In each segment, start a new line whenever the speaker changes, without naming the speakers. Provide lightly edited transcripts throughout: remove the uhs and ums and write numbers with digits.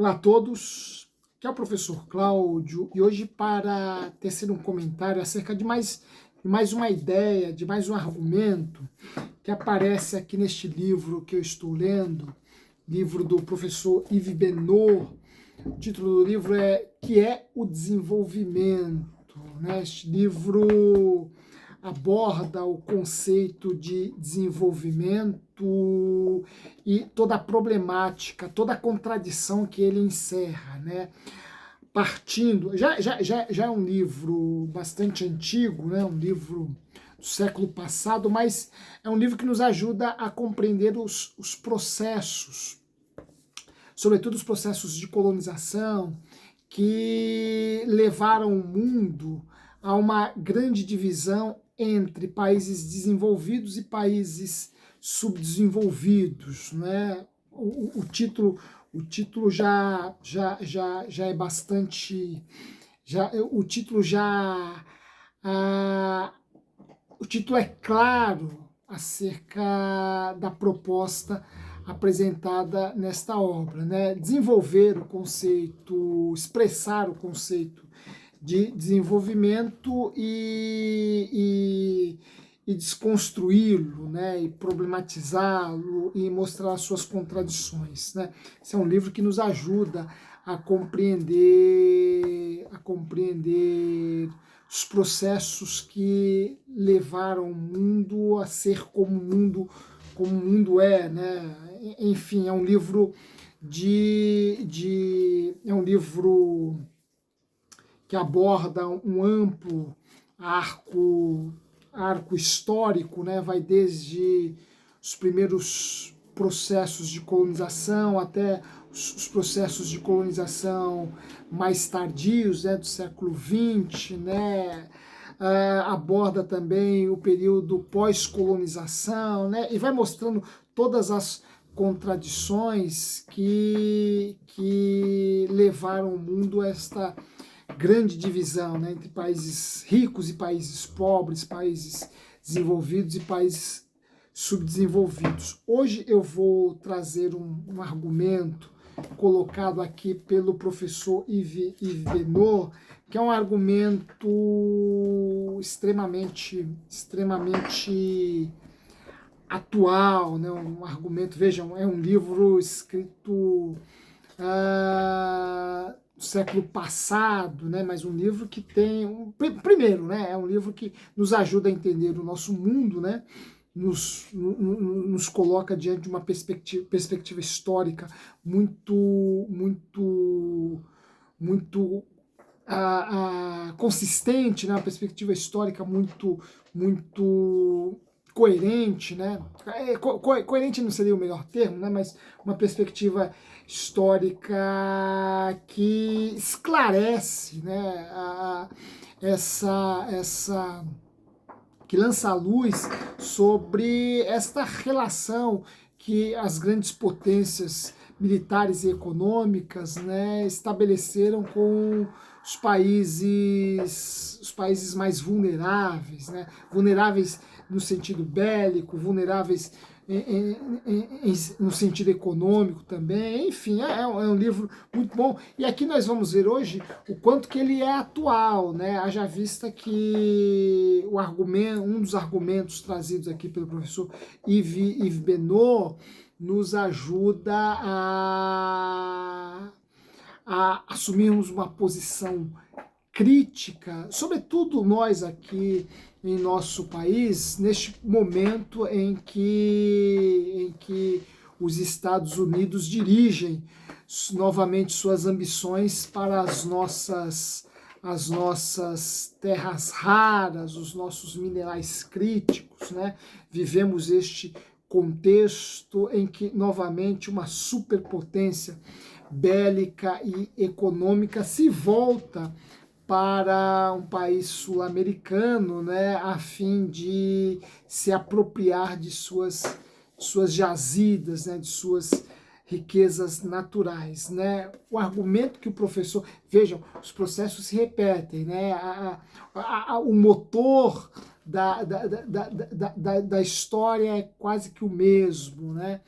Olá a todos, aqui é o professor Cláudio e hoje para tecer um comentário acerca de mais uma ideia, de mais um argumento que aparece aqui neste livro que eu estou lendo, livro do professor Yves Benot. O título do livro é Que é o Desenvolvimento, né? Este livro aborda o conceito de desenvolvimento e toda a problemática, toda a contradição que ele encerra, né? Partindo, já é um livro bastante antigo, né? Um livro do século passado, mas é um livro que nos ajuda a compreender os processos, sobretudo os processos de colonização, que levaram o mundo a uma grande divisão entre países desenvolvidos e países subdesenvolvidos, né? O título já é bastante, o título o título é claro acerca da proposta apresentada nesta obra, né? Desenvolver o conceito, expressar o conceito de desenvolvimento e desconstruí-lo, né? E problematizá-lo e mostrar as suas contradições, né? Esse é um livro que nos ajuda a compreender os processos que levaram o mundo a ser como o mundo é, né? Enfim, é um livro é um livro que aborda um amplo arco histórico, né? Vai desde os primeiros processos de colonização até os processos de colonização mais tardios, né, do século XX, né? Aborda também o período pós-colonização, né? E vai mostrando todas as contradições que levaram o mundo a esta grande divisão, né, entre países ricos e países pobres, países desenvolvidos e países subdesenvolvidos. Hoje eu vou trazer um argumento colocado aqui pelo professor Yves Benot, que é um argumento extremamente atual, né? Um argumento, vejam, é um livro escrito do século passado, né? Mas um livro que tem, primeiro, né? É um livro que nos ajuda a entender o nosso mundo, né? Nos coloca diante de uma perspectiva histórica muito consistente, né? Uma perspectiva histórica muito coerente, né? Coerente não seria o melhor termo, né? Mas uma perspectiva histórica que esclarece, né? Que lança a luz sobre esta relação que as grandes potências militares e econômicas, né, estabeleceram com os países mais vulneráveis, né, vulneráveis no sentido bélico, vulneráveis no sentido econômico também. Enfim, é um livro muito bom. E aqui nós vamos ver hoje o quanto que ele é atual, né? Haja vista que um dos argumentos trazidos aqui pelo professor Yves Benot nos ajuda a assumirmos uma posição crítica, sobretudo nós aqui em nosso país, neste momento em que os Estados Unidos dirigem novamente suas ambições para as nossas terras raras, os nossos minerais críticos, né? Vivemos este contexto em que novamente uma superpotência bélica e econômica se volta para um país sul-americano, né, a fim de se apropriar de suas jazidas, né, de suas riquezas naturais, né? O argumento que o professor, vejam, os processos se repetem, né? O motor da história é quase que o mesmo, né?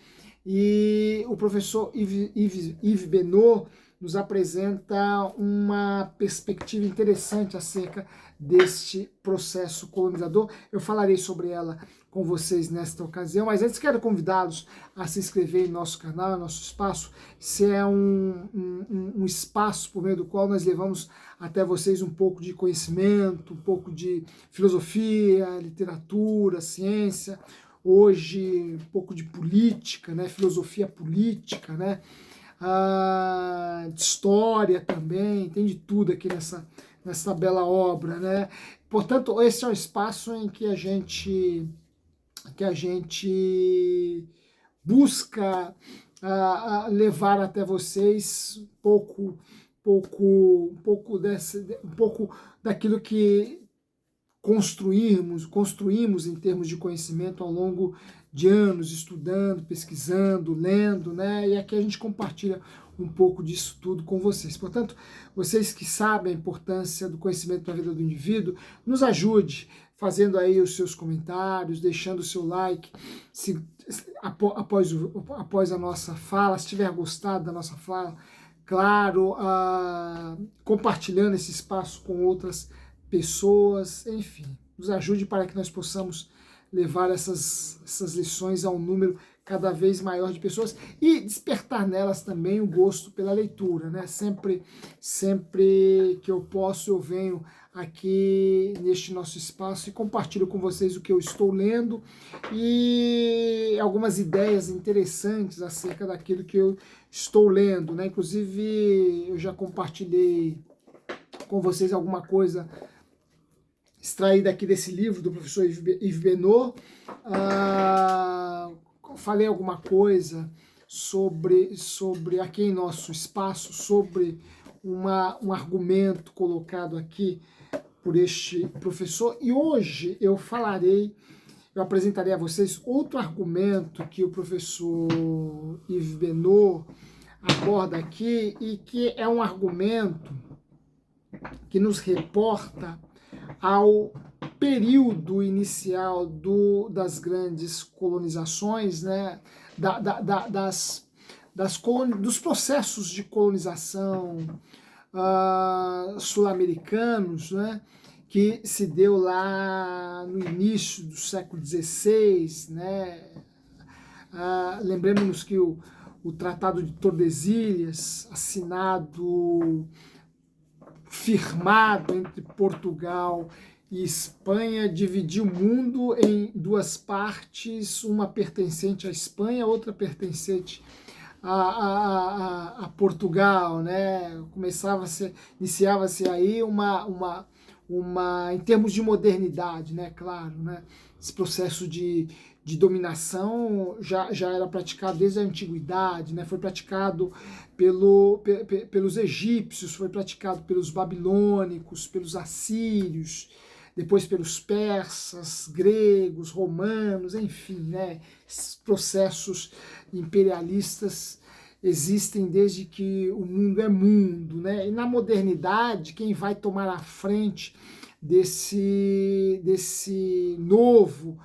e o professor Yves Benot nos apresenta uma perspectiva interessante acerca deste processo colonizador. Eu falarei sobre ela com vocês nesta ocasião, mas antes quero convidá-los a se inscrever em nosso canal, nosso espaço. Esse é um espaço por meio do qual nós levamos até vocês um pouco de conhecimento, um pouco de filosofia, literatura, ciência, hoje um pouco de política, né, filosofia política, né, de história também, tem de tudo aqui nessa bela obra, né? Portanto, esse é um espaço em que a gente busca levar até vocês um pouco daquilo que construímos em termos de conhecimento ao longo de anos, estudando, pesquisando, lendo, né? E aqui a gente compartilha um pouco disso tudo com vocês. Portanto, vocês que sabem a importância do conhecimento na vida do indivíduo, nos ajude fazendo aí os seus comentários, deixando o seu like, após a nossa fala, se tiver gostado da nossa fala, claro, compartilhando esse espaço com outras pessoas, enfim, nos ajude para que nós possamos levar essas lições a um número cada vez maior de pessoas e despertar nelas também o gosto pela leitura, né? Sempre que eu posso, eu venho aqui neste nosso espaço e compartilho com vocês o que eu estou lendo e algumas ideias interessantes acerca daquilo que eu estou lendo, né? Inclusive, eu já compartilhei com vocês alguma coisa extraída aqui desse livro do professor Yves Benot. Falei alguma coisa sobre aqui em nosso espaço, sobre um argumento colocado aqui por este professor, e hoje eu apresentarei a vocês outro argumento que o professor Yves Benot aborda aqui, e que é um argumento que nos reporta ao período inicial das grandes colonizações, né, dos processos de colonização sul-americanos, né, que se deu lá no início do século XVI, né. Lembremos-nos que o Tratado de Tordesilhas, firmado entre Portugal e Espanha, dividiu o mundo em duas partes, uma pertencente à Espanha, outra pertencente a Portugal, né? Iniciava-se aí em termos de modernidade, né? Claro, né? Esse processo de dominação já era praticado desde a antiguidade, né? Foi praticado pelos egípcios, foi praticado pelos babilônicos, pelos assírios, depois pelos persas, gregos, romanos, enfim, né? Esses processos imperialistas existem desde que o mundo é mundo, né? E na modernidade, quem vai tomar a frente desse novo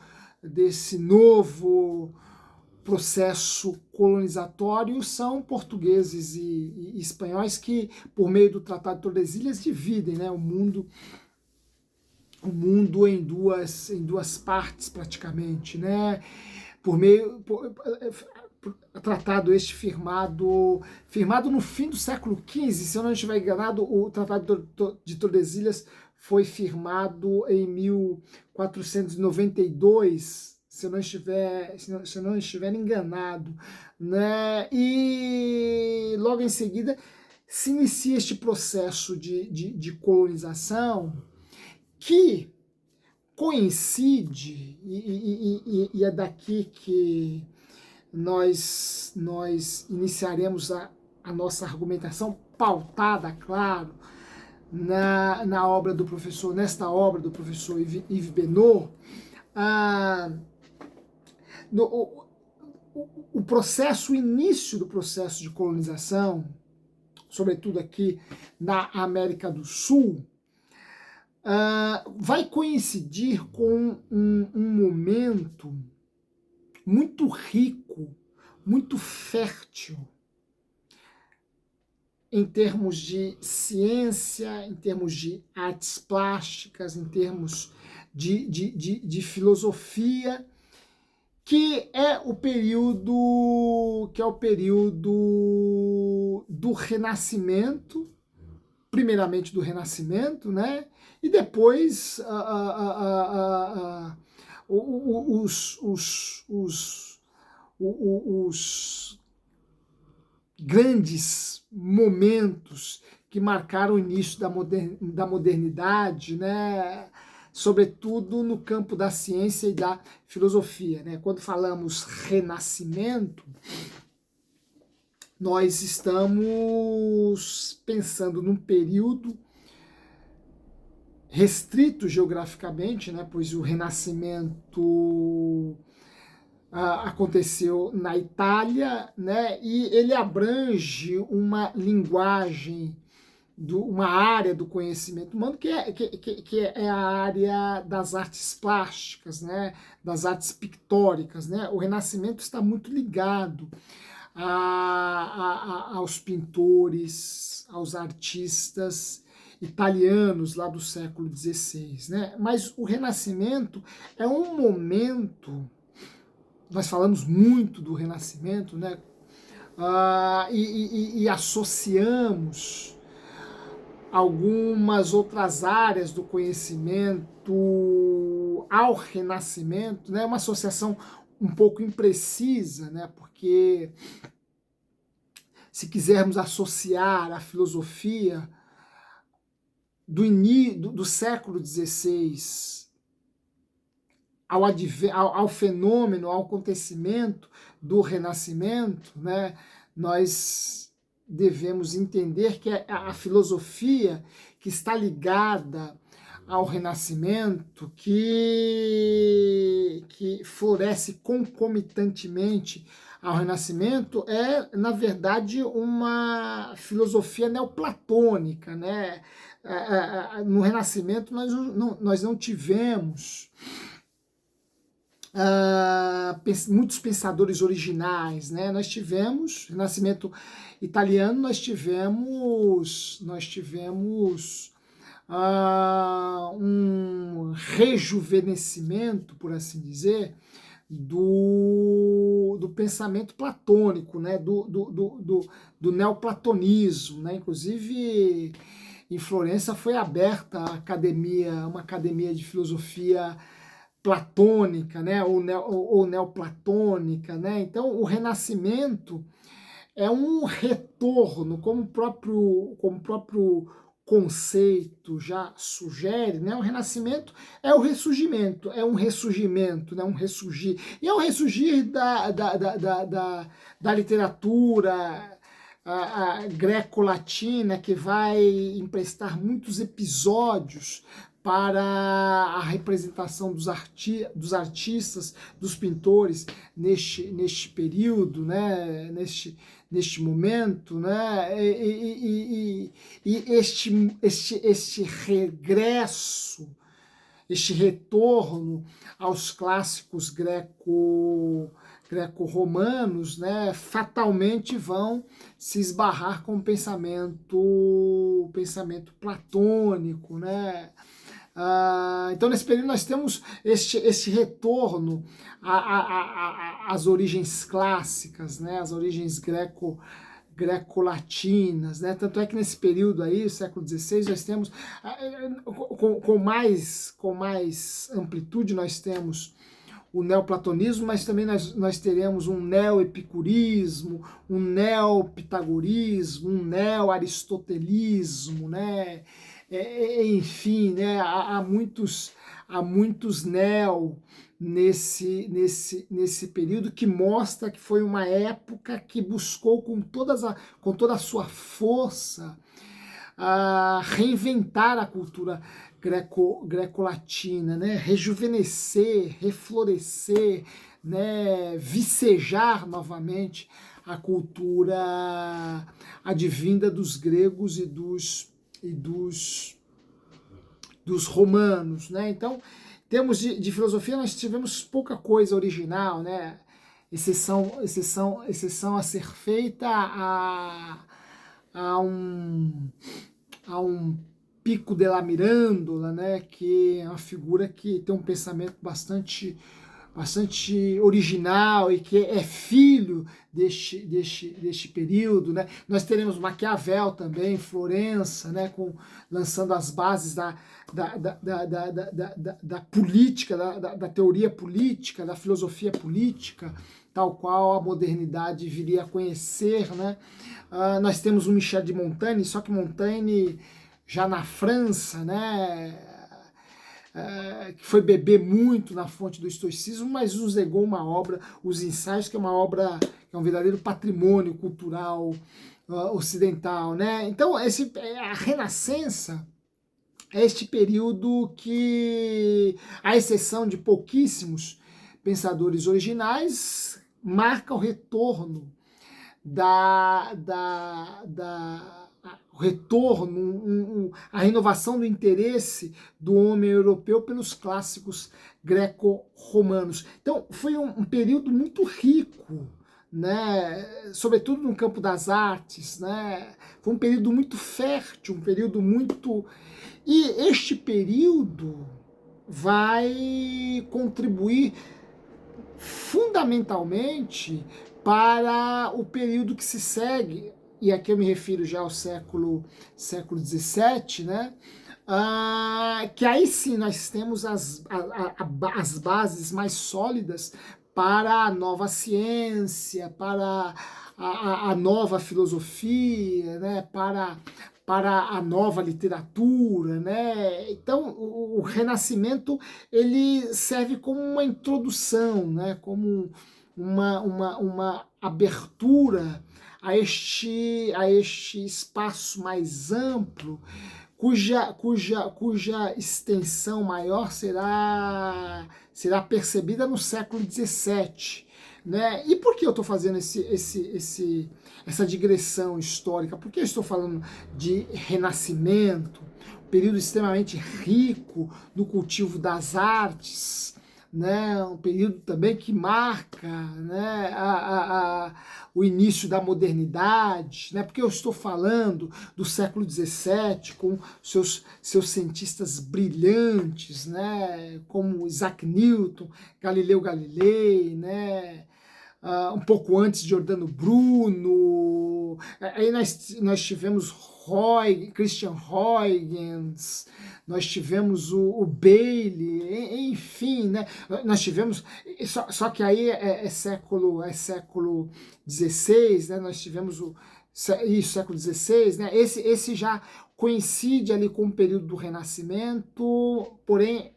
processo colonizatório são portugueses e espanhóis, que, por meio do Tratado de Tordesilhas, dividem, né, o mundo em duas partes, praticamente, né? Tratado este firmado no fim do século XV, se eu não estiver enganado. O Tratado de Tordesilhas foi firmado em 1492, se eu não estiver enganado, né? E logo em seguida se inicia este processo de colonização, que coincide, e é daqui que nós iniciaremos a nossa argumentação, pautada, claro, nesta obra do professor Yves Benot. O início do processo de colonização, sobretudo aqui na América do Sul, vai coincidir com um momento muito rico muito fértil em termos de ciência, em termos de artes plásticas, em termos de filosofia, que é o período do Renascimento, primeiramente do Renascimento, né? E depois os grandes momentos que marcaram o início da modernidade, né? Sobretudo no campo da ciência e da filosofia, né? Quando falamos Renascimento, nós estamos pensando num período restrito geograficamente, né? Pois o Renascimento aconteceu na Itália, né? E ele abrange uma linguagem, uma área do conhecimento humano que é a área das artes plásticas, né? Das artes pictóricas, né? O Renascimento está muito ligado aos pintores, aos artistas italianos lá do século XVI, né? Mas o Renascimento é um momento, nós falamos muito do Renascimento, né? E associamos algumas outras áreas do conhecimento ao Renascimento, né? Uma associação um pouco imprecisa, né? Porque se quisermos associar a filosofia do século XVI ao fenômeno, ao acontecimento do Renascimento, né, nós devemos entender que é a filosofia que está ligada ao Renascimento, que floresce concomitantemente ao Renascimento, é, na verdade, uma filosofia neoplatônica, né? No Renascimento nós não tivemos muitos pensadores originais, né? Nós tivemos, Renascimento italiano, nós tivemos um rejuvenescimento, por assim dizer, do pensamento platônico, né? do neoplatonismo, né? Inclusive, em Florença foi aberta uma academia de filosofia platônica, né? ou neoplatônica, né? Então, o Renascimento é um retorno, como o próprio conceito já sugere, né? O Renascimento é o ressurgimento, né? Um ressurgir. E é o ressurgir da literatura greco-latina, que vai emprestar muitos episódios para a representação dos artistas, dos pintores neste período, né? neste momento, né? E este regresso, este retorno aos clássicos greco-romanos, né, fatalmente vão se esbarrar com o pensamento platônico, né? Então, nesse período, nós temos este retorno às origens clássicas, né, às origens greco-latinas, né? Tanto é que nesse período aí, século XVI, nós temos, com mais amplitude, nós temos o neoplatonismo, mas também nós teremos um neoepicurismo, um neopitagorismo, um neoaristotelismo, né? Enfim, né? Há muitos neo nesse período, que mostra que foi uma época que buscou com toda a sua força reinventar a cultura greco-latina, né? Rejuvenescer, reflorescer, né? Vicejar novamente a cultura advinda dos gregos e dos romanos, né? Então, em termos de filosofia, nós tivemos pouca coisa original, né? exceção a ser feita a um Pico della Mirandola, né, que é uma figura que tem um pensamento bastante original e que é filho deste período, né? Nós teremos Maquiavel também, Florença, né, lançando as bases da política, da teoria política, da filosofia política, tal qual a modernidade viria a conhecer, né? Nós temos o Michel de Montaigne, só que Montaigne já na França, né, que foi beber muito na fonte do estoicismo, mas nos legou uma obra, Os Ensaios, que é uma obra, que é um verdadeiro patrimônio cultural ocidental, né? Então, a Renascença é este período que, à exceção de pouquíssimos pensadores originais, marca o retorno o retorno, a renovação do interesse do homem europeu pelos clássicos greco-romanos. Então, foi um período muito rico, né? Sobretudo no campo das artes, né? Foi um período muito fértil, um período muito... E este período vai contribuir fundamentalmente para o período que se segue, e aqui eu me refiro já ao século XVII, né? Que aí sim nós temos as bases mais sólidas para a nova ciência, para a nova filosofia, né? para a nova literatura, né? Então o Renascimento ele serve como uma introdução, né? Como uma abertura a este espaço mais amplo, cuja extensão maior será percebida no século XVII. Né? E por que eu estou fazendo essa digressão histórica? Por que eu estou falando de Renascimento, um período extremamente rico no cultivo das artes, né? Um período também que marca, né, o início da modernidade, né? Porque eu estou falando do século XVII com seus cientistas brilhantes, né? Como Isaac Newton, Galileu Galilei, né? Um pouco antes de Giordano Bruno, aí nós tivemos Christian Huygens, nós tivemos o Bailey, enfim, né? Nós tivemos, só que aí é século XVI, né? Nós tivemos século XVI, né? Esse já coincide ali com o período do Renascimento, porém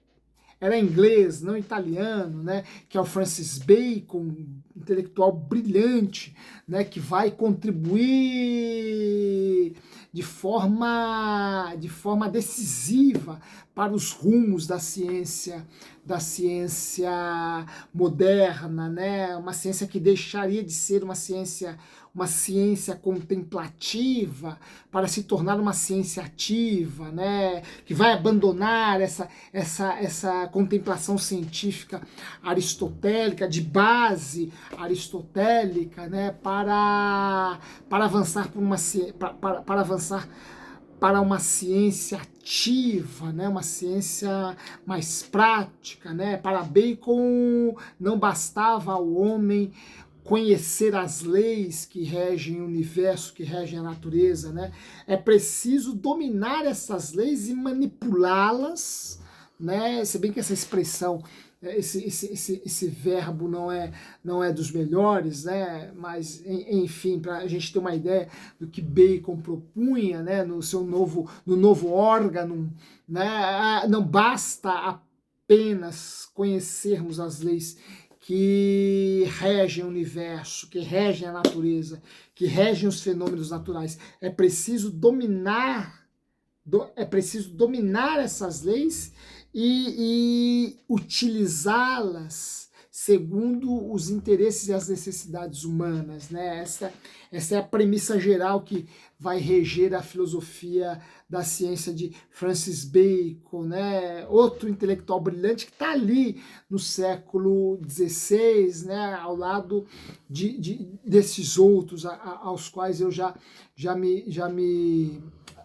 era inglês, não italiano, né, que é o Francis Bacon, intelectual brilhante, né, que vai contribuir de forma decisiva para os rumos da ciência moderna, né, uma ciência que deixaria de ser uma ciência contemplativa para se tornar uma ciência ativa, né, que vai abandonar essa contemplação científica aristotélica, de base aristotélica, né, para avançar para uma ciência ativa, né, uma ciência mais prática, né. Para Bacon não bastava ao homem conhecer as leis que regem o universo, que regem a natureza, né? É preciso dominar essas leis e manipulá-las, né? Se bem que essa expressão, esse verbo não é dos melhores, né? Mas enfim, para a gente ter uma ideia do que Bacon propunha, né? No novo órgão, né? Não basta apenas conhecermos as leis que regem o universo, que regem a natureza, que regem os fenômenos naturais. É preciso dominar essas leis e utilizá-las segundo os interesses e as necessidades humanas, né? Essa é a premissa geral que vai reger a filosofia da ciência de Francis Bacon, né? Outro intelectual brilhante que está ali no século XVI, né? Ao lado desses outros aos quais eu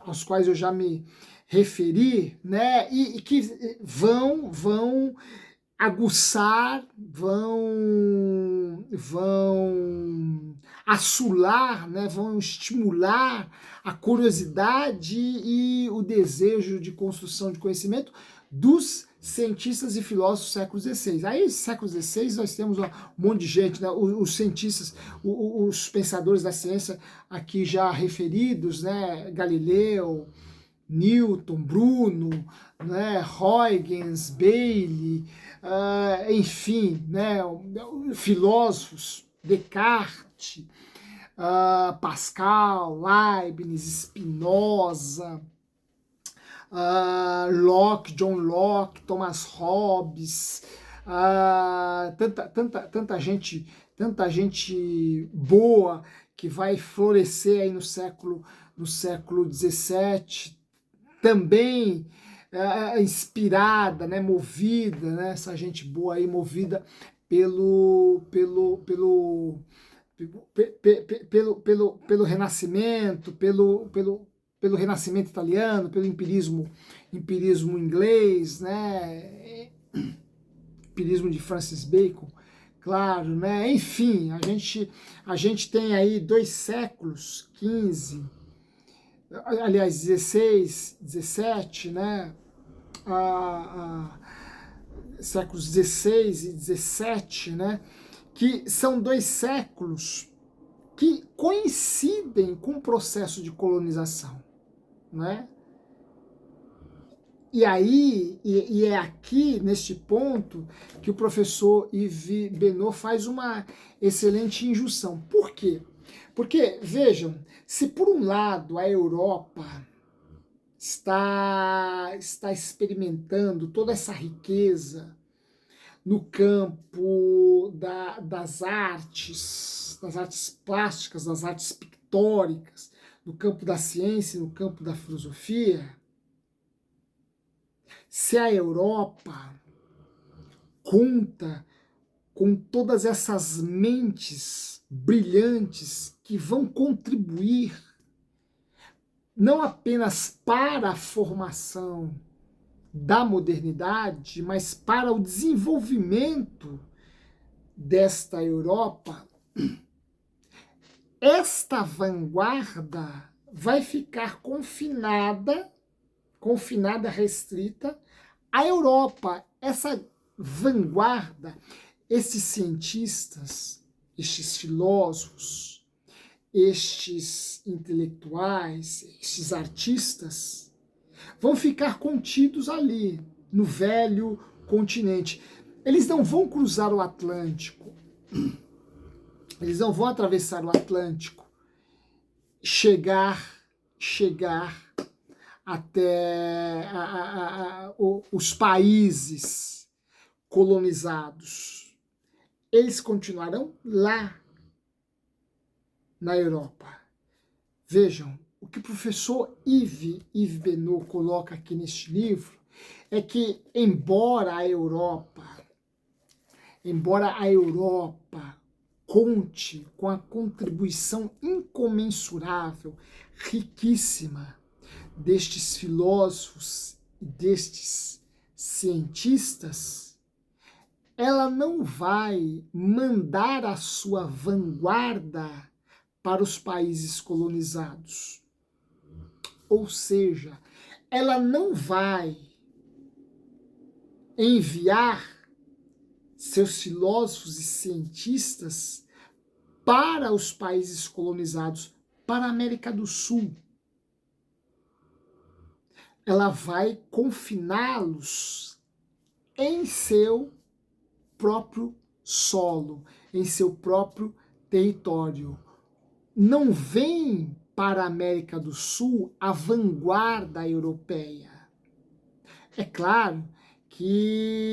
aos quais eu já me referi, né? E que vão aguçar, vão assolar, né, vão estimular a curiosidade e o desejo de construção de conhecimento dos cientistas e filósofos do século XVI. Aí, no século XVI, nós temos um monte de gente, né, os cientistas, os pensadores da ciência aqui já referidos, né, Galileu, Newton, Bruno, né, Huygens, Bailey, enfim, né, filósofos, Descartes, Pascal, Leibniz, Spinoza, Locke, John Locke, Thomas Hobbes, tanta gente boa que vai florescer aí no século XVII, também inspirada, né, movida, né, essa gente boa aí movida pelo Renascimento, pelo Renascimento italiano, pelo empirismo inglês, né, empirismo de Francis Bacon, claro, né, enfim, a gente tem aí 2 séculos, 15, aliás, 16, 17, né, séculos 16 e 17, né, que são 2 séculos que coincidem com o processo de colonização, né? E aí, é aqui, neste ponto, que o professor Yves Benoît faz uma excelente injunção. Por quê? Porque, vejam, se por um lado a Europa está experimentando toda essa riqueza no campo das artes plásticas, das artes pictóricas, no campo da ciência, no campo da filosofia, se a Europa conta com todas essas mentes brilhantes que vão contribuir não apenas para a formação da modernidade, mas para o desenvolvimento desta Europa, esta vanguarda vai ficar confinada, restrita à Europa. Essa vanguarda, esses cientistas, estes filósofos, estes intelectuais, estes artistas, vão ficar contidos ali, no velho continente. Eles não vão cruzar o Atlântico, eles não vão atravessar o Atlântico, chegar até os países colonizados. Eles continuarão lá, na Europa. Vejam, o que o professor Yves Benoît coloca aqui neste livro é que, embora a Europa conte com a contribuição incomensurável, riquíssima, destes filósofos e destes cientistas, ela não vai mandar a sua vanguarda para os países colonizados. Ou seja, ela não vai enviar seus filósofos e cientistas para os países colonizados, para a América do Sul. Ela vai confiná-los em seu próprio solo, em seu próprio território. Não vem para a América do Sul a vanguarda europeia. É claro que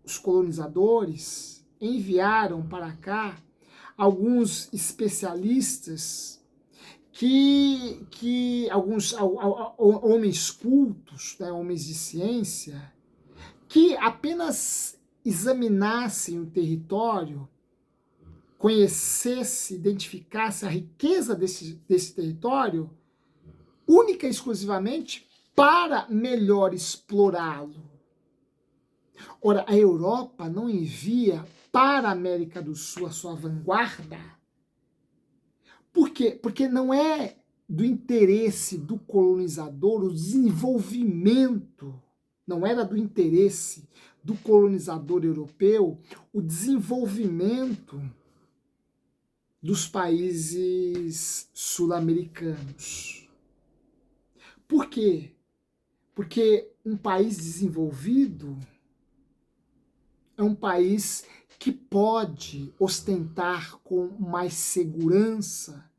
os colonizadores enviaram para cá alguns especialistas alguns homens cultos, né, homens de ciência, que apenas examinassem o território, conhecesse, identificasse a riqueza desse território, única e exclusivamente para melhor explorá-lo. Ora, a Europa não envia para a América do Sul a sua vanguarda. Por quê? Porque não é do interesse do colonizador o desenvolvimento, não era do interesse do colonizador europeu o desenvolvimento dos países sul-americanos. Por quê? Porque um país desenvolvido é um país que pode ostentar com mais segurança,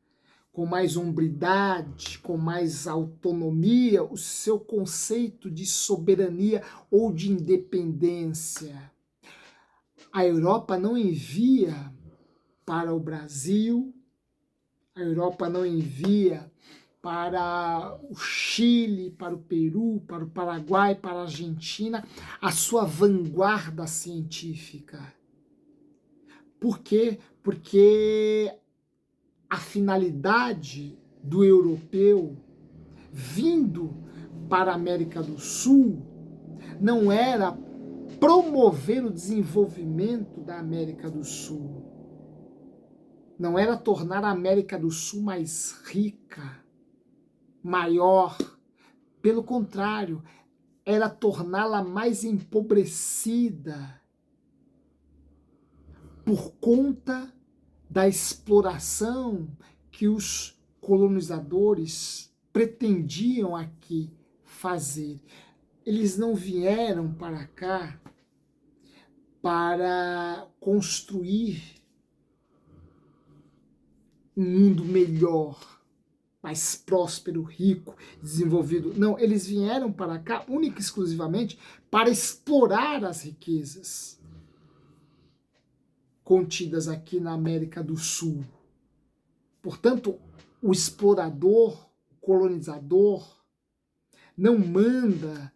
com mais hombridade, com mais autonomia, o seu conceito de soberania ou de independência. A Europa não envia para o Brasil, a Europa não envia para o Chile, para o Peru, para o Paraguai, para a Argentina, a sua vanguarda científica. Por quê? Porque a finalidade do europeu vindo para a América do Sul não era promover o desenvolvimento da América do Sul, não era tornar a América do Sul mais rica, maior. Pelo contrário, era torná-la mais empobrecida por conta da exploração que os colonizadores pretendiam aqui fazer. Eles não vieram para cá para construir um mundo melhor, mais próspero, rico, desenvolvido. Não, eles vieram para cá única e exclusivamente para explorar as riquezas contidas aqui na América do Sul. Portanto, o explorador, o colonizador, não manda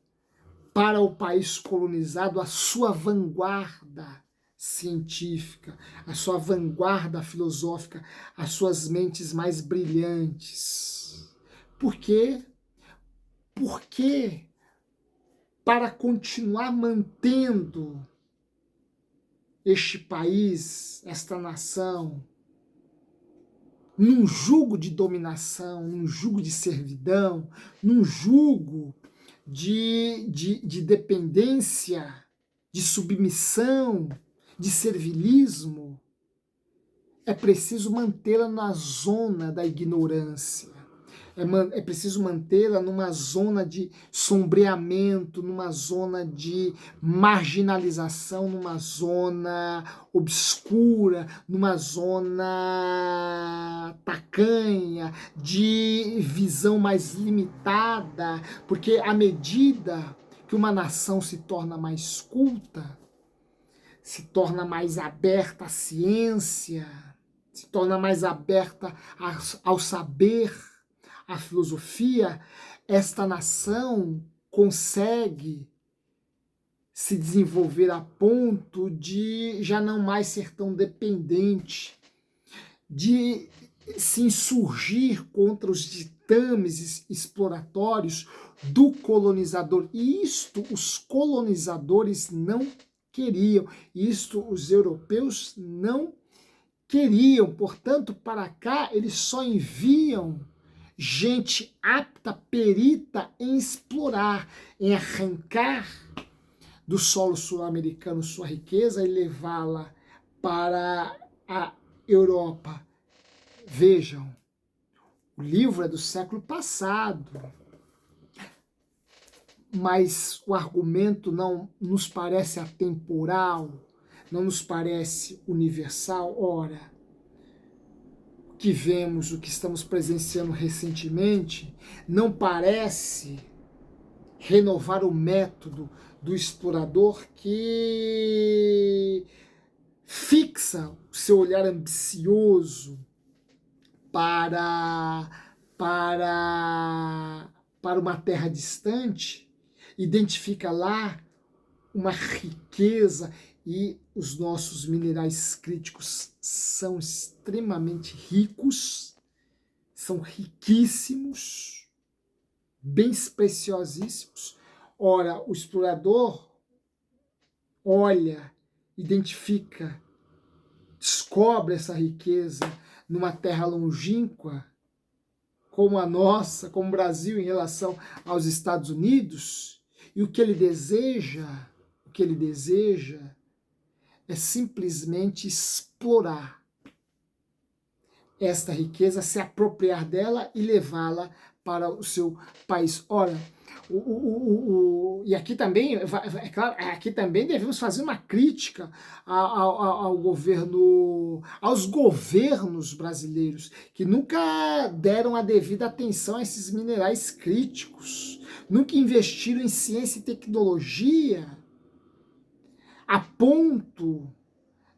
para o país colonizado a sua vanguarda científica, a sua vanguarda filosófica, as suas mentes mais brilhantes. Por quê? Porque para continuar mantendo este país, esta nação, num jugo de dominação, num jugo de servidão, num jugo de dependência, de submissão, de servilismo, é preciso mantê-la na zona da ignorância. É preciso mantê-la numa zona de sombreamento, numa zona de marginalização, numa zona obscura, numa zona tacanha, de visão mais limitada, porque à medida que uma nação se torna mais culta, se torna mais aberta à ciência, se torna mais aberta ao saber, à filosofia, esta nação consegue se desenvolver a ponto de já não mais ser tão dependente, de se insurgir contra os ditames exploratórios do colonizador. E isto os colonizadores não queriam, isto os europeus não queriam. Portanto, para cá eles só enviam gente apta, perita em explorar, em arrancar do solo sul-americano sua riqueza e levá-la para a Europa. Vejam, o livro é do século passado, mas o argumento não nos parece atemporal, não nos parece universal. Ora, o que vemos, o que estamos presenciando recentemente, não parece renovar o método do explorador que fixa o seu olhar ambicioso para, para uma terra distante, identifica lá uma riqueza, e os nossos minerais críticos são extremamente ricos, são riquíssimos, bem preciosíssimos. Ora, o explorador olha, identifica, descobre essa riqueza numa terra longínqua, como a nossa, como o Brasil em relação aos Estados Unidos, e o que ele deseja é simplesmente explorar esta riqueza, se apropriar dela e levá-la para o seu país. Ora, e aqui também, é claro, aqui também devemos fazer uma crítica ao governo, aos governos brasileiros, que nunca deram a devida atenção a esses minerais críticos, nunca investiram em ciência e tecnologia, a ponto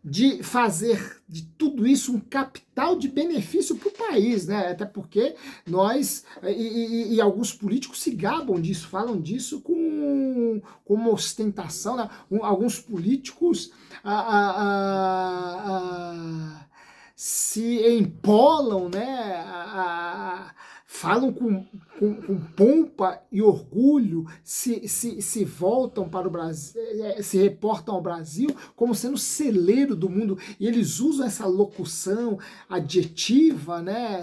de fazer de tudo isso um capital de benefício para o país, né? Até porque nós, e alguns políticos se gabam disso, falam disso com uma ostentação, né? Alguns políticos se empolam, né? Falam com pompa e orgulho, se voltam para o Brasil, se reportam ao Brasil como sendo celeiro do mundo, e eles usam essa locução adjetiva, né?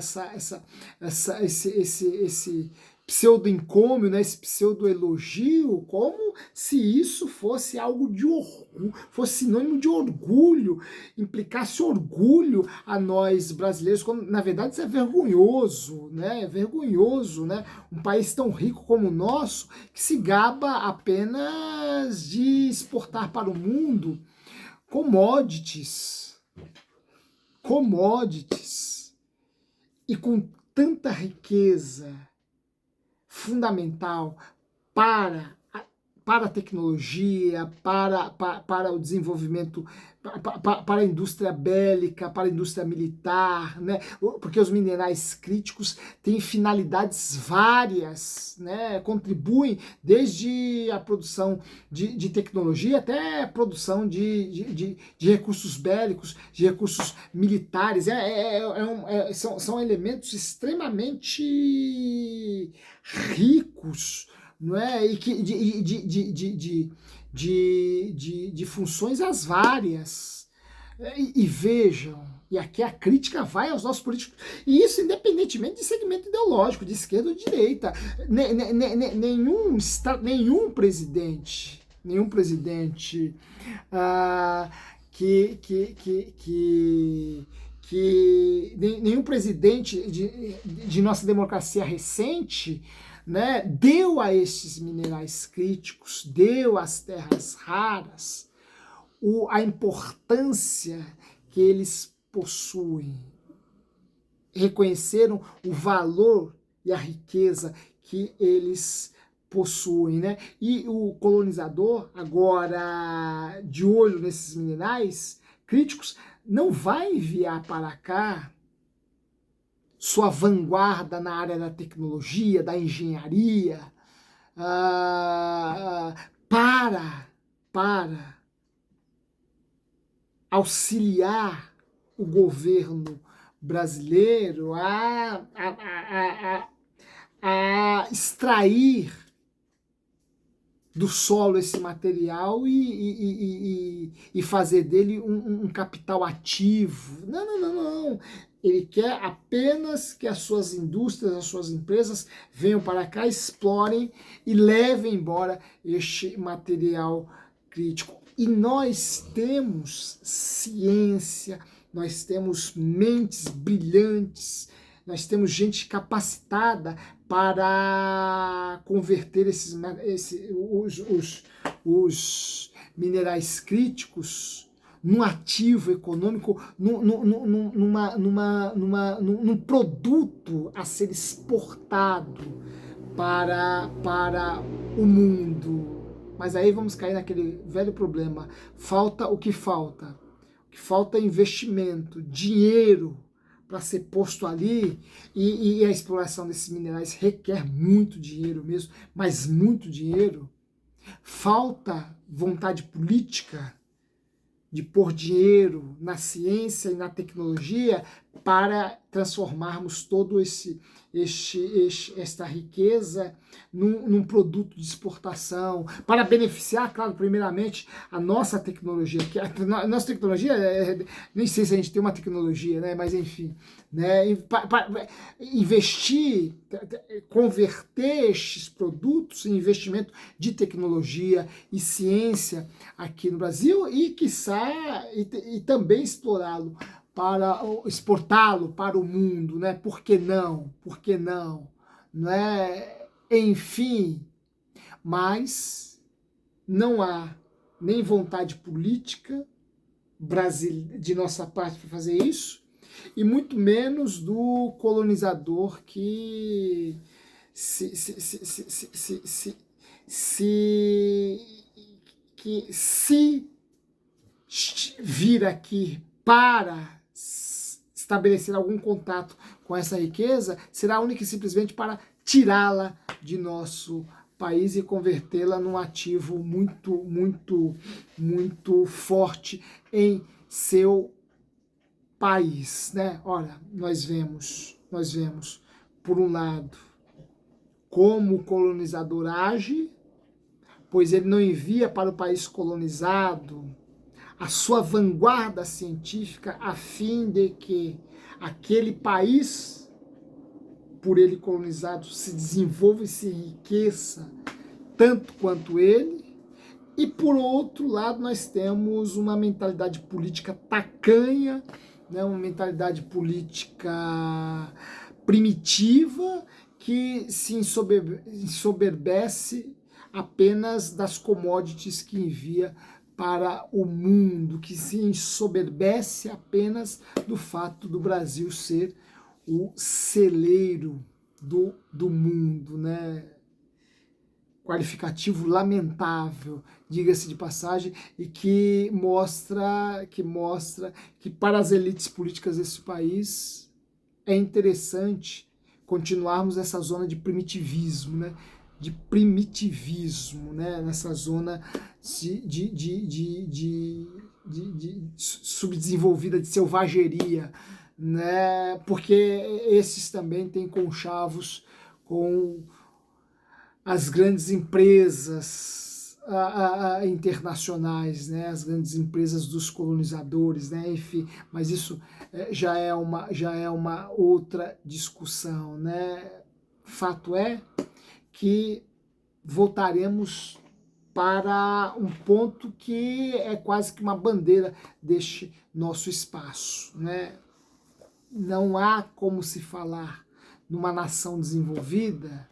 Esse pseudo-encômio, né? Esse pseudo-elogio, como se isso fosse algo de orgulho, fosse sinônimo de orgulho, implicasse orgulho a nós brasileiros, quando na verdade isso é vergonhoso, né? É vergonhoso, né? Um país tão rico como o nosso, que se gaba apenas de exportar para o mundo commodities, e com tanta riqueza fundamental para a tecnologia, para o desenvolvimento, para a indústria bélica, para a indústria militar, né? Porque os minerais críticos têm finalidades várias, né? Contribuem desde a produção de tecnologia até a produção de recursos bélicos, de recursos militares. São elementos extremamente ricos, não é? E que de funções as várias. E vejam, e aqui a crítica vai aos nossos políticos, e isso independentemente de segmento ideológico, de esquerda ou de direita. Nenhum presidente nenhum presidente de nossa democracia recente, né, deu a estes minerais críticos, deu às terras raras a importância que eles possuem. Reconheceram o valor e a riqueza que eles possuem, né? E o colonizador, agora de olho nesses minerais críticos, não vai enviar para cá sua vanguarda na área da tecnologia, da engenharia, para auxiliar o governo brasileiro a extrair do solo esse material e fazer dele um capital ativo. Não. Ele quer apenas que as suas indústrias, as suas empresas venham para cá, explorem e levem embora este material crítico. E nós temos ciência, nós temos mentes brilhantes, nós temos gente capacitada para converter os minerais críticos num ativo econômico, num produto a ser exportado para o mundo. Mas aí vamos cair naquele velho problema. Falta o que falta? O que falta é investimento, dinheiro para ser posto ali, e a exploração desses minerais requer muito dinheiro mesmo, mas muito dinheiro. Falta vontade política de pôr dinheiro na ciência e na tecnologia para transformarmos todo esta riqueza num produto de exportação, para beneficiar, claro, primeiramente, a nossa tecnologia. Que a nossa tecnologia, nem sei se a gente tem uma tecnologia, né? Mas enfim, né? Investir, converter estes produtos em investimento de tecnologia e ciência aqui no Brasil e, quiçá, e também explorá-lo para exportá-lo para o mundo, né? Por que não? Por que não? Não é? Enfim, mas não há nem vontade política de nossa parte para fazer isso, e muito menos do colonizador que se vir aqui para estabelecer algum contato com essa riqueza, será única e simplesmente para tirá-la de nosso país e convertê-la num ativo muito, muito, muito forte em seu país, né? Olha, nós vemos, por um lado, como o colonizador age, pois ele não envia para o país colonizado a sua vanguarda científica a fim de que aquele país, por ele colonizado, se desenvolva e se enriqueça tanto quanto ele. E por outro lado, nós temos uma mentalidade política tacanha, né, uma mentalidade política primitiva que se ensoberbece apenas das commodities que envia para o mundo, que se ensoberbece apenas do fato do Brasil ser o celeiro do mundo, né? Qualificativo lamentável, diga-se de passagem, e que mostra que para as elites políticas desse país é interessante continuarmos essa zona de primitivismo, né? Nessa zona de subdesenvolvida, de selvageria, né? Porque esses também têm conchavos com as grandes empresas internacionais, né? As grandes empresas dos colonizadores, né? Enfim, mas isso já é uma outra discussão, né? Fato é que voltaremos para um ponto que é quase que uma bandeira deste nosso espaço, né? Não há como se falar numa nação desenvolvida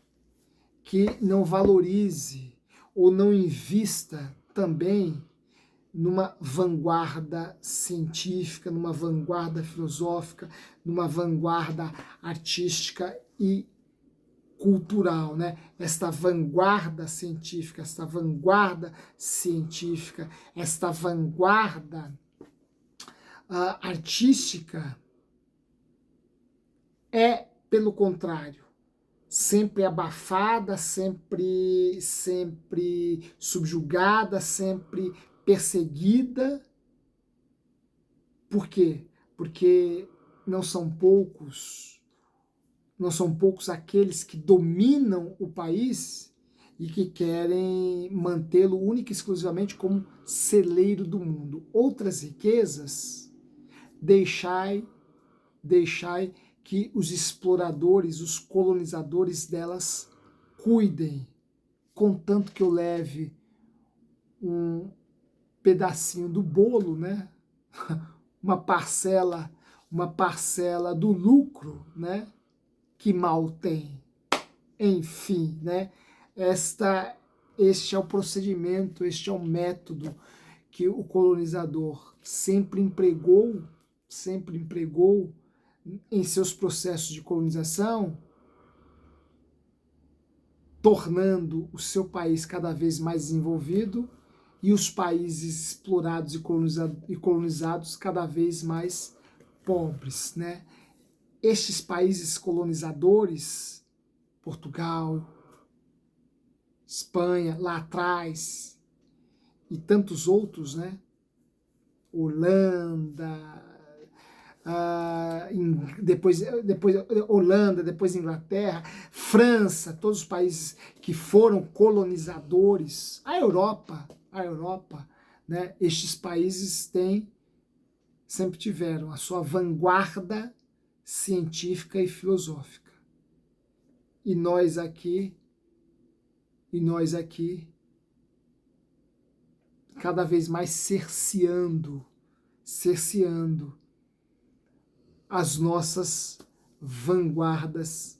que não valorize ou não invista também numa vanguarda científica, numa vanguarda filosófica, numa vanguarda artística e cultural, né? Esta vanguarda científica, esta vanguarda artística é, pelo contrário, sempre abafada, sempre subjugada, sempre perseguida. Por quê? Porque não são poucos aqueles que dominam o país e que querem mantê-lo única e exclusivamente como celeiro do mundo. Outras riquezas, deixai que os exploradores, os colonizadores delas cuidem, contanto que eu leve um pedacinho do bolo, né? uma parcela do lucro, né? Que mal tem. Enfim, né? Este é o procedimento, este é o método que o colonizador sempre empregou em seus processos de colonização, tornando o seu país cada vez mais desenvolvido e os países explorados e colonizados cada vez mais pobres, né? Estes países colonizadores, Portugal, Espanha, lá atrás, e tantos outros, né? Holanda, depois Holanda, depois Inglaterra, França, todos os países que foram colonizadores, a Europa, né? Estes países sempre tiveram a sua vanguarda científica e filosófica. E nós aqui, cada vez mais cerceando as nossas vanguardas,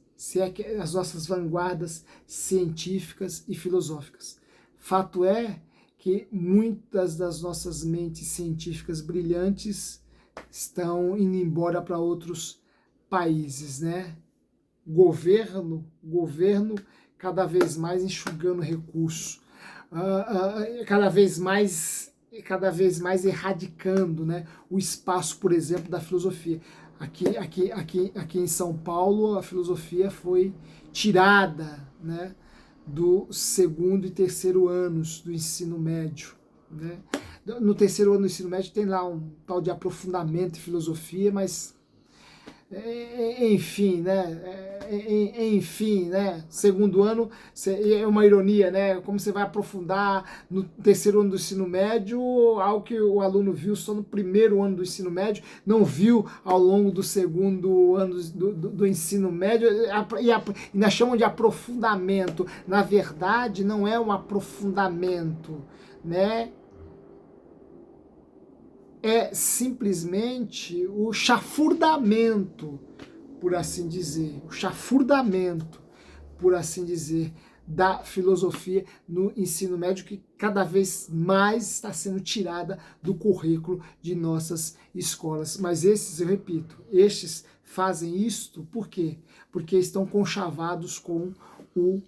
as nossas vanguardas científicas e filosóficas. Fato é que muitas das nossas mentes científicas brilhantes estão indo embora para outros países, né? Governo cada vez mais enxugando recursos, cada vez mais erradicando, né, o espaço, por exemplo, da filosofia. Aqui em São Paulo, a filosofia foi tirada, né, do segundo e terceiro anos do ensino médio, né? No terceiro ano do ensino médio tem lá um tal de aprofundamento em filosofia, mas enfim, né? Segundo ano é uma ironia, né? Como você vai aprofundar no terceiro ano do ensino médio, algo que o aluno viu só no primeiro ano do ensino médio, não viu ao longo do segundo ano do ensino médio, e ainda chamam de aprofundamento. Na verdade, não é um aprofundamento, né? É simplesmente o chafurdamento, por assim dizer, da filosofia no ensino médio, que cada vez mais está sendo tirada do currículo de nossas escolas. Mas estes, eu repito, estes fazem isto por quê? Porque estão conchavados com o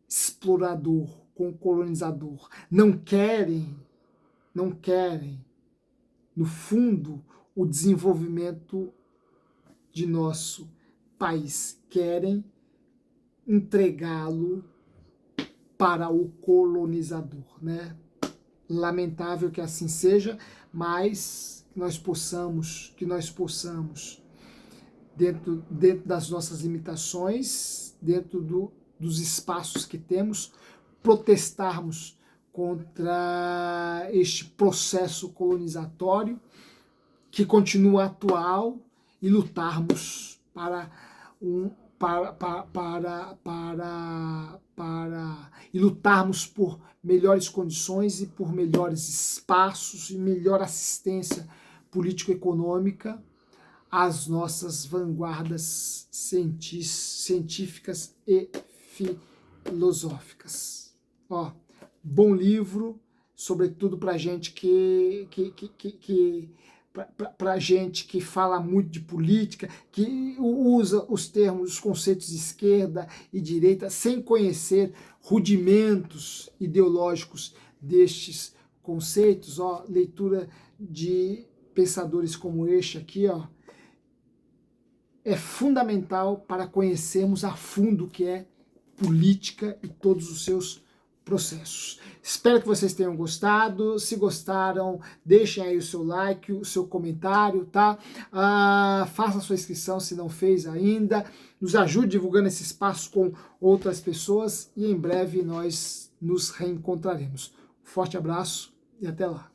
explorador, com o colonizador. Não querem, no fundo, o desenvolvimento de nosso país. Querem entregá-lo para o colonizador, né? Lamentável que assim seja, mas que nós possamos, dentro das nossas limitações, dentro dos espaços que temos, protestarmos contra este processo colonizatório que continua atual e lutarmos e lutarmos por melhores condições e por melhores espaços e melhor assistência político-econômica às nossas vanguardas científicas e filosóficas. Ó, bom livro, sobretudo para gente para gente que fala muito de política, que usa os termos, os conceitos de esquerda e direita, sem conhecer rudimentos ideológicos destes conceitos. Ó, leitura de pensadores como este aqui, ó, é fundamental para conhecermos a fundo o que é política e todos os seus processos. Espero que vocês tenham gostado. Se gostaram, deixem aí o seu like, o seu comentário, tá? Faça a sua inscrição se não fez ainda. Nos ajude divulgando esse espaço com outras pessoas e em breve nós nos reencontraremos. Um forte abraço e até lá.